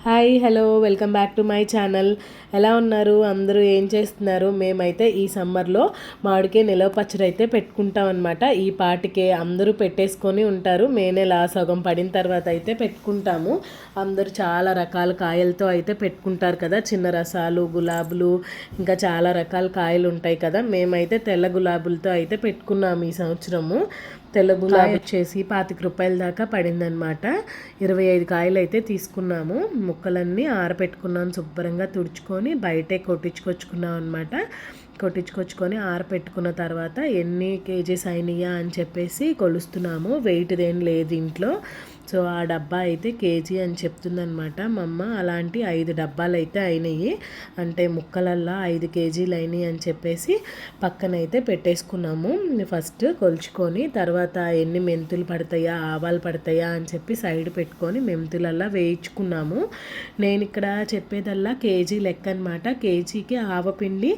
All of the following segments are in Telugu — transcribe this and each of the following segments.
Hi hello welcome back to my channel. ఎలా ఉన్నారు అందరూ? ఏం చేస్తున్నారు? మేమైతే ఈ సమ్మర్లో మామిడికాయ నిలవ పచ్చడి అయితే పెట్టుకుంటాం అనమాట. ఈ పాటికే అందరూ పెట్టేసుకొని ఉంటారు. మే నెల సగం పడిన తర్వాత అయితే పెట్టుకుంటాము. అందరూ చాలా రకాల కాయలతో అయితే పెట్టుకుంటారు కదా, చిన్న రసాలు, గులాబులు, ఇంకా చాలా రకాల కాయలు ఉంటాయి కదా. మేమైతే తెల్ల గులాబులతో అయితే పెట్టుకున్నాము ఈ సంవత్సరము. తెల్ల గులాబీ వచ్చేసి ₹25 దాకా పడిందనమాట. 25 కాయలు అయితే తీసుకున్నాము. ముక్కలన్నీ ఆరబెట్టుకున్నాను, శుభ్రంగా తుడుచుకొని బయటే కొట్టించుకొచ్చుకున్నాం అనమాట. కొట్టించుకొచ్చుకొని ఆరబెట్టుకున్న తర్వాత ఎన్ని కేజీస్ అయినాయా అని చెప్పేసి కొలుస్తున్నాము. వెయిట్ ఏం లేదు ఇంట్లో. సో ఆ డబ్బా అయితే కేజీ అని చెప్తుందనమాట మా అమ్మ. అలాంటి 5 డబ్బాలు అయితే అయినాయి, అంటే ముక్కలల్లా 5 కేజీలు అయినాయి అని చెప్పేసి పక్కనైతే పెట్టేసుకున్నాము. ఫస్ట్ కొలుచుకొని తర్వాత ఎన్ని మెంతులు పడతాయా, ఆవాలు పడతాయా అని చెప్పి సైడ్ పెట్టుకొని మెంతులల్లా వేయించుకున్నాము. నేను ఇక్కడ చెప్పేదల్లా కేజీ లెక్క అనమాట. కేజీకి ఆవపిండి,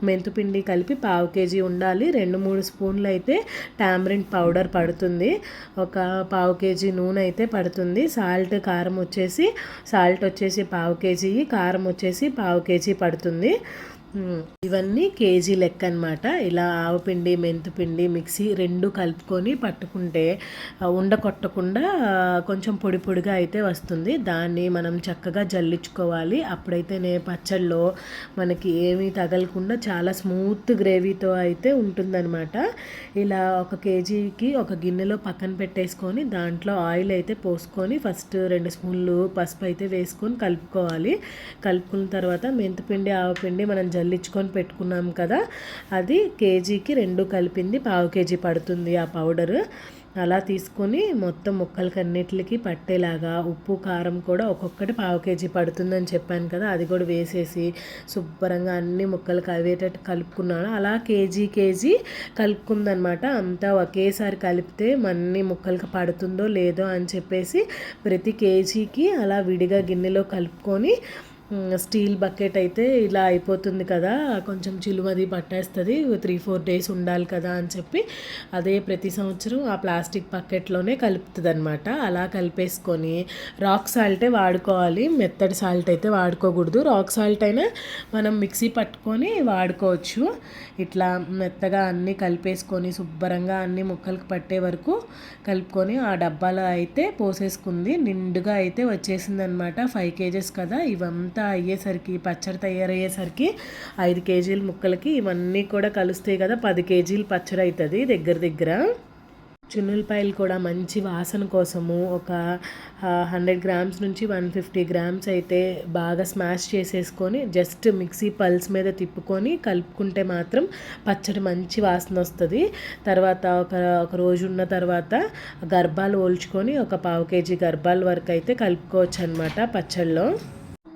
మెంతుపిండి కలిపి పావు కేజీ ఉండాలి. 2-3 స్పూన్లు అయితే టామరిన్ పౌడర్ పడుతుంది. ఒక పావు కేజీ నూనె అయితే పడుతుంది. కారం వచ్చేసి పావు కేజీ, కారం వచ్చేసి పావు కేజీ పడుతుంది. ఇవన్నీ కేజీ లెక్క అనమాట. ఇలా ఆవపిండి, మెంతుపిండి మిక్సీ 2 కలుపుకొని పట్టుకుంటే ఉండకొట్టకుండా కొంచెం పొడి పొడిగా అయితే వస్తుంది. దాన్ని మనం చక్కగా జల్లించుకోవాలి. అప్పుడైతేనే పచ్చళ్ళలో మనకి ఏమీ తగలకుండా చాలా స్మూత్ గ్రేవీతో అయితే ఉంటుందన్నమాట. ఇలా 1 కేజీకి ఒక గిన్నెలో పక్కన పెట్టేసుకొని దాంట్లో ఆయిల్ అయితే పోసుకొని ఫస్ట్ 2 స్పూన్లు పసుపు అయితే వేసుకొని కలుపుకోవాలి. కలుపుకున్న తర్వాత మెంతుపిండి, ఆవపిండి మనం జల్లించుకొని పెట్టుకున్నాం కదా, అది కేజీకి 2 కలిపింది పావు కేజీ పడుతుంది ఆ పౌడరు. అలా తీసుకొని మొత్తం ముక్కలకన్నిటికి పట్టేలాగా ఉప్పు, కారం కూడా ఒక్కొక్కటి పావు కేజీ పడుతుందని చెప్పాను కదా, అది కూడా వేసేసి శుభ్రంగా అన్ని ముక్కలకు అవేటట్టు కలుపుకున్నాను. అలా కేజీ కలుపుకుందనమాట. అంతా ఒకేసారి కలిపితే అన్ని ముక్కలకు పడుతుందో లేదో అని చెప్పేసి ప్రతి కేజీకి అలా విడిగా గిన్నెలో కలుపుకొని, స్టీల్ బకెట్ అయితే ఇలా అయిపోతుంది కదా, కొంచెం చిలువది పట్టేస్తుంది, 3-4 డేస్ ఉండాలి కదా అని చెప్పి అదే ప్రతి సంవత్సరం ఆ ప్లాస్టిక్ బకెట్లోనే కలుపుతుంది అనమాట. అలా కలిపేసుకొని రాక్ సాల్టే వాడుకోవాలి, మెత్తడి సాల్ట్ అయితే వాడుకోకూడదు. రాక్ సాల్ట్ అయినా మనం మిక్సీ పట్టుకొని వాడుకోవచ్చు. ఇట్లా మెత్తగా అన్నీ కలిపేసుకొని శుభ్రంగా అన్ని ముక్కలకు పట్టే వరకు కలుపుకొని ఆ డబ్బాలో అయితే పోసేసుకుంది. నిండుగా అయితే వచ్చేసింది అనమాట. 5 కేజెస్ కదా, ఇవంతా అయ్యేసరికి, పచ్చడి తయారయ్యేసరికి 5 కేజీల ముక్కలకి ఇవన్నీ కూడా కలుస్తాయి కదా, 10 కేజీలు పచ్చడి అవుతుంది దగ్గర. చున్నులపాయలు కూడా మంచి వాసన కోసము ఒక 100 గ్రామ్స్ నుంచి 150 గ్రామ్స్ అయితే బాగా స్మాష్ చేసేసుకొని జస్ట్ మిక్సీ పల్స్ మీద తిప్పుకొని కలుపుకుంటే మాత్రం పచ్చడి మంచి వాసన వస్తుంది. తర్వాత ఒక రోజు ఉన్న తర్వాత గర్భాలు ఓల్చుకొని ఒక పావు కేజీ గర్భాల వరకు అయితే కలుపుకోవచ్చు అనమాట పచ్చడిలో.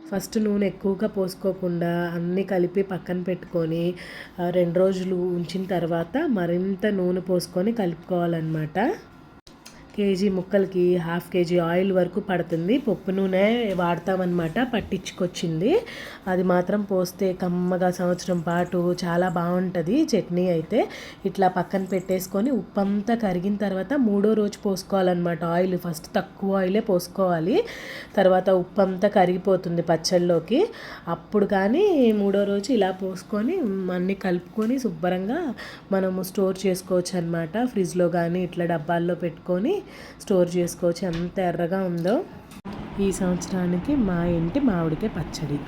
ఫస్ట్ నూనె ఎక్కువగా పోసుకోకుండా అన్నీ కలిపి పక్కన పెట్టుకొని 2 రోజులు ఉంచిన తర్వాత మరింత నూనె పోసుకొని కలుపుకోవాలన్నమాట. కేజీ ముక్కలకి 1/2 కేజీ ఆయిల్ వరకు పడుతుంది. పప్పు నూనె వాడతామన్నమాట, పట్టించుకొచ్చింది. అది మాత్రం పోస్తే కమ్మగా సంవత్సరం పాటు చాలా బాగుంటుంది చట్నీ అయితే. ఇట్లా పక్కన పెట్టేసుకొని ఉప్పంతా కరిగిన తర్వాత 3వ రోజు పోసుకోవాలన్నమాట ఆయిల్. ఫస్ట్ తక్కువ ఆయిలే పోసుకోవాలి, తర్వాత ఉప్పంతా కరిగిపోతుంది పచ్చళ్ళలోకి. అప్పుడు కానీ 3వ రోజు ఇలా పోసుకొని అన్నీ కలుపుకొని శుభ్రంగా మనము స్టోర్ చేసుకోవచ్చు అనమాట. ఫ్రిడ్జ్లో కానీ ఇట్లా డబ్బాల్లో పెట్టుకొని స్టోర్ చేసుకోవచ్చు. ఎంత ఎర్రగా ఉందో ఈ సంవత్సరానికి మా ఇంటి మామిడికాయ పచ్చడి.